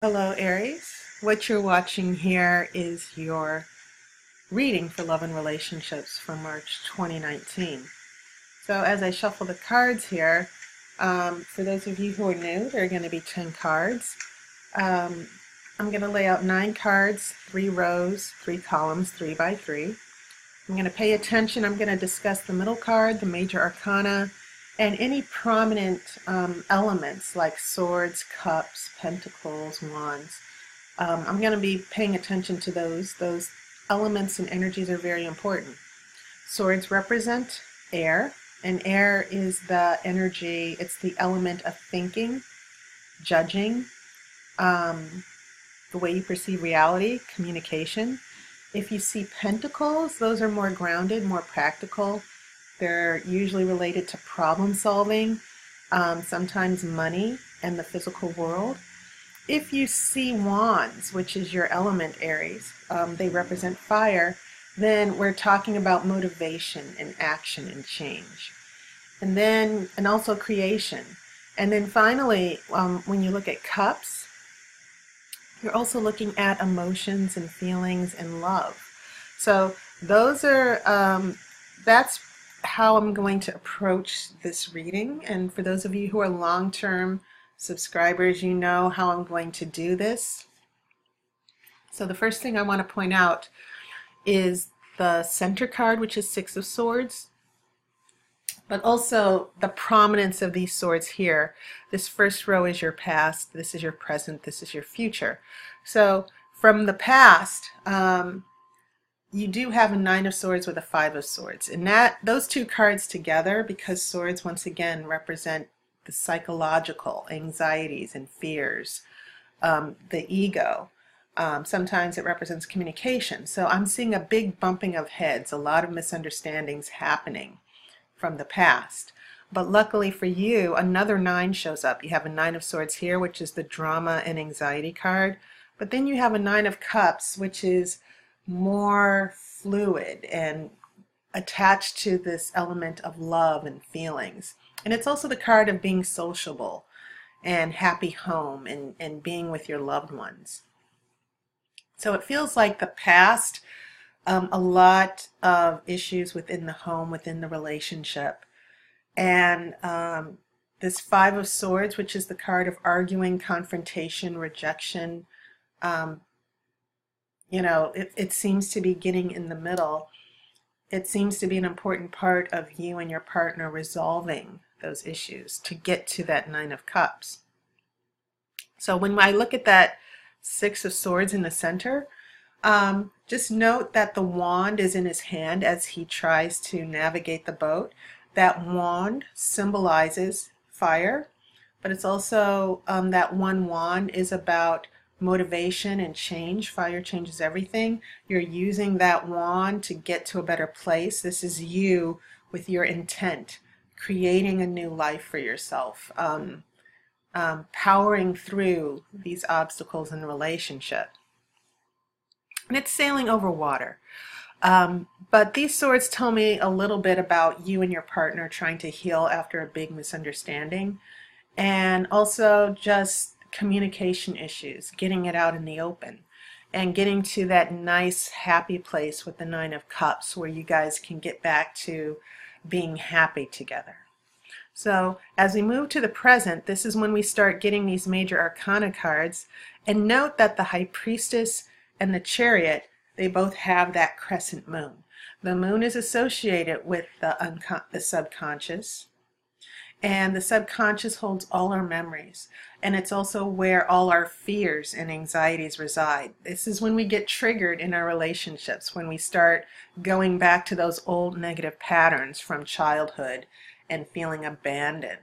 Hello, Aries. What you're watching here is your reading for love and relationships for March 2019. So as I shuffle the cards here, for those of you who are new, there are going to be 10 cards. I'm going to lay out 9 cards, 3 rows, 3 columns, 3 by 3. I'm going to pay attention. I'm going to discuss the middle card, the major arcana, and any prominent elements like swords, cups, pentacles, wands. I'm going to be paying attention to those. Those elements and energies are very important. Swords represent air, and air is the energy, it's the element of thinking, judging, the way you perceive reality, communication. If you see pentacles, those are more grounded, more practical. They're usually related to problem solving, sometimes money and the physical world. If you see wands, which is your element, Aries, they represent fire, then we're talking about motivation and action and change. And also creation. And then finally, when you look at cups, you're also looking at emotions and feelings and love. So those are, that's how I'm going to approach this reading. And for those of you who are long-term subscribers, you know how I'm going to do this. So the first thing I want to point out is the center card, which is 6 of Swords, but also the prominence of these swords here. This first row is your past, this is your present, this is your future. So from the past, you do have a 9 of Swords with a 5 of Swords. And those two cards together, because swords once again represent the psychological anxieties and fears, the ego. Sometimes it represents communication. So I'm seeing a big bumping of heads, a lot of misunderstandings happening from the past. But luckily for you, another 9 shows up. You have a 9 of Swords here, which is the drama and anxiety card. But then you have a 9 of Cups, which is more fluid and attached to this element of love and feelings. And it's also the card of being sociable and happy home and being with your loved ones. So it feels like the past, a lot of issues within the home, within the relationship. And this 5 of Swords, which is the card of arguing, confrontation, rejection, it seems to be getting in the middle. It seems to be an important part of you and your partner resolving those issues to get to that 9 of Cups. So when I look at that 6 of Swords in the center, just note that the wand is in his hand as he tries to navigate the boat. That wand symbolizes fire, but it's also that one wand is about motivation and change. Fire changes everything. You're using that wand to get to a better place. This is you with your intent, creating a new life for yourself, powering through these obstacles in the relationship. And it's sailing over water. But these swords tell me a little bit about you and your partner trying to heal after a big misunderstanding, and also just communication issues, getting it out in the open, and getting to that nice, happy place with the 9 of Cups where you guys can get back to being happy together. So as we move to the present, this is when we start getting these major arcana cards. And note that the High Priestess and the Chariot, they both have that crescent moon. The moon is associated with the subconscious, and the subconscious holds all our memories, and it's also where all our fears and anxieties reside. This is when we get triggered in our relationships, when we start going back to those old negative patterns from childhood and feeling abandoned.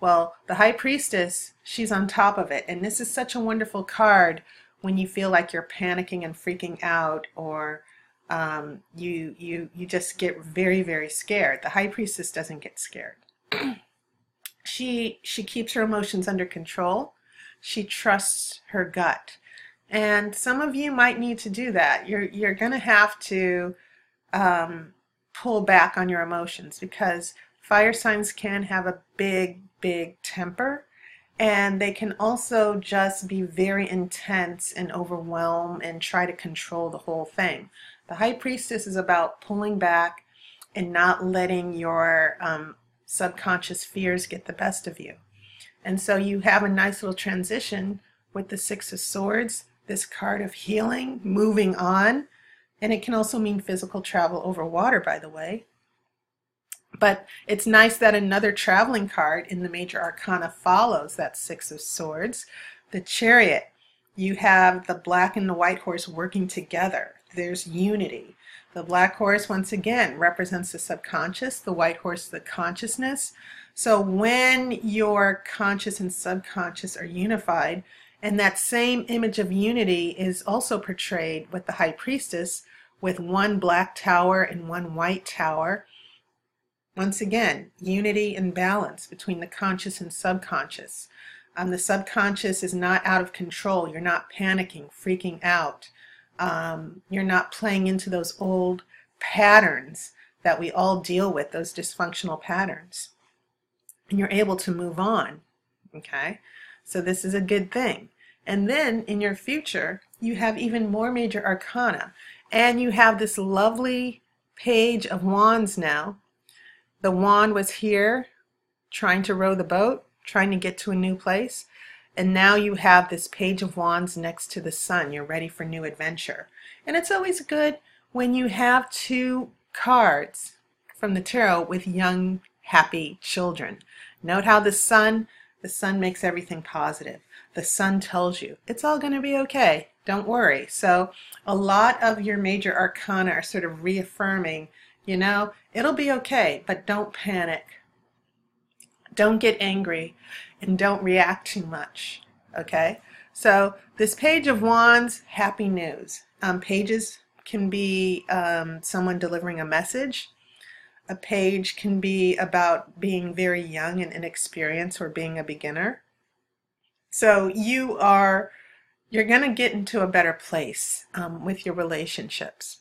Well, the High Priestess, she's on top of it, and this is such a wonderful card when you feel like you're panicking and freaking out, or you just get very, very scared. The High Priestess doesn't get scared. She keeps her emotions under control. She trusts her gut. And some of you might need to do that. You're going to have to pull back on your emotions, because fire signs can have a big temper, And they can also just be very intense and overwhelm and try to control the whole thing. The High Priestess is about pulling back and not letting your subconscious fears get the best of you. And so you have a nice little transition with the Six of Swords, this card of healing, moving on. And it can also mean physical travel over water, by the way. But it's nice that another traveling card in the major arcana follows that Six of Swords. The Chariot. You have the black and the white horse working together. There's unity. The black horse, once again, represents the subconscious. The white horse, the consciousness. So when your conscious and subconscious are unified, and that same image of unity is also portrayed with the High Priestess, with one black tower and one white tower. Once again, unity and balance between the conscious and subconscious. The subconscious is not out of control. You're not panicking, freaking out. You're not playing into those old patterns that we all deal with, those dysfunctional patterns. And you're able to move on. Okay? So this is a good thing. And then in your future, you have even more major arcana. And you have this lovely Page of Wands now. The wand was here trying to row the boat, trying to get to a new place. And now you have this Page of Wands next to the Sun. You're ready for new adventure. And it's always good when you have two cards from the tarot with young, happy children. Note how the Sun makes everything positive. The Sun tells you it's all going to be okay. Don't worry. So a lot of your major arcana are sort of reaffirming, you know, it'll be okay, but don't panic. Don't get angry and don't react too much. Okay? So this Page of Wands, happy news. Pages can be someone delivering a message. A page can be about being very young and inexperienced or being a beginner. So you're going to get into a better place with your relationships.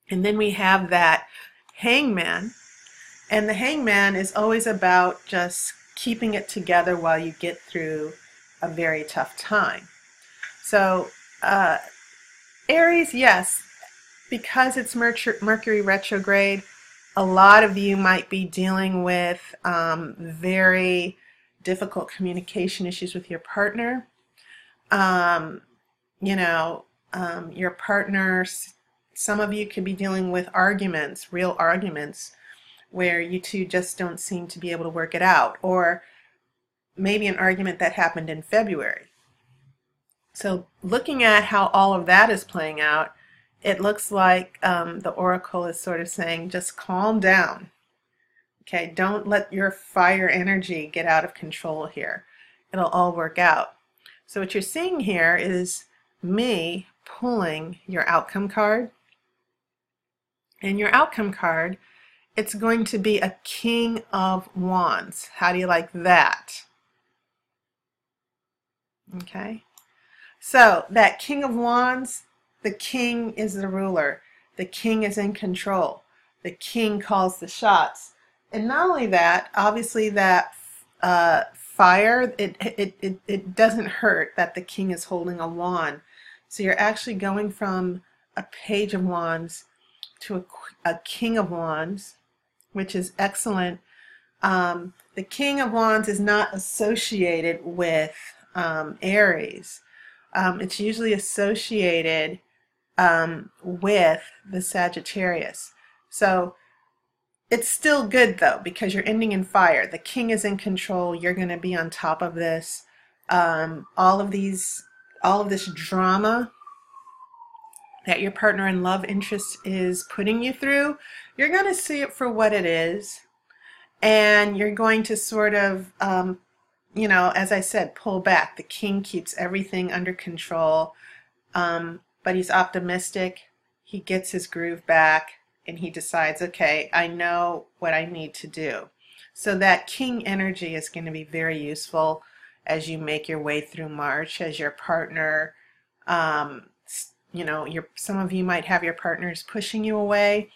And then we have that Hangman. And the Hangman is always about just keeping it together while you get through a very tough time. So Aries, yes, because it's Mercury retrograde, a lot of you might be dealing with very difficult communication issues with your partner. Your partners, some of you could be dealing with arguments, real arguments, where you two just don't seem to be able to work it out, or maybe an argument that happened in February. So looking at how all of that is playing out, it looks like the oracle is sort of saying, just calm down. Okay, don't let your fire energy get out of control here. It'll all work out. So what you're seeing here is me pulling your outcome card. And your outcome card, it's going to be a King of Wands. How do you like that? Okay. So that King of Wands, the king is the ruler. The king is in control. The king calls the shots. And not only that, obviously that fire, it doesn't hurt that the king is holding a wand. So you're actually going from a Page of Wands to a King of Wands, which is excellent. The King of Wands is not associated with Aries. It's usually associated with the Sagittarius. So it's still good though, because you're ending in fire. The king is in control. You're going to be on top of this. All of this drama that your partner in love interest is putting you through, you're going to see it for what it is. And you're going to sort of, as I said, pull back. The king keeps everything under control, but he's optimistic. He gets his groove back, and he decides, okay, I know what I need to do. So that king energy is going to be very useful as you make your way through March, as your partner, some of you might have your partners pushing you away.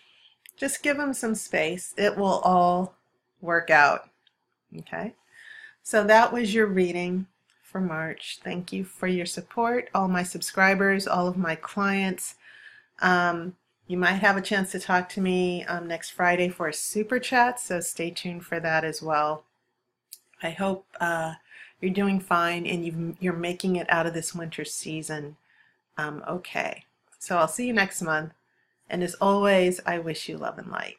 Just give them some space. It will all work out. Okay? So that was your reading for March. Thank you for your support, all my subscribers, all of my clients. You might have a chance to talk to me next Friday for a super chat, so stay tuned for that as well. I hope you're doing fine and you're making it out of this winter season okay. So I'll see you next month. And as always, I wish you love and light.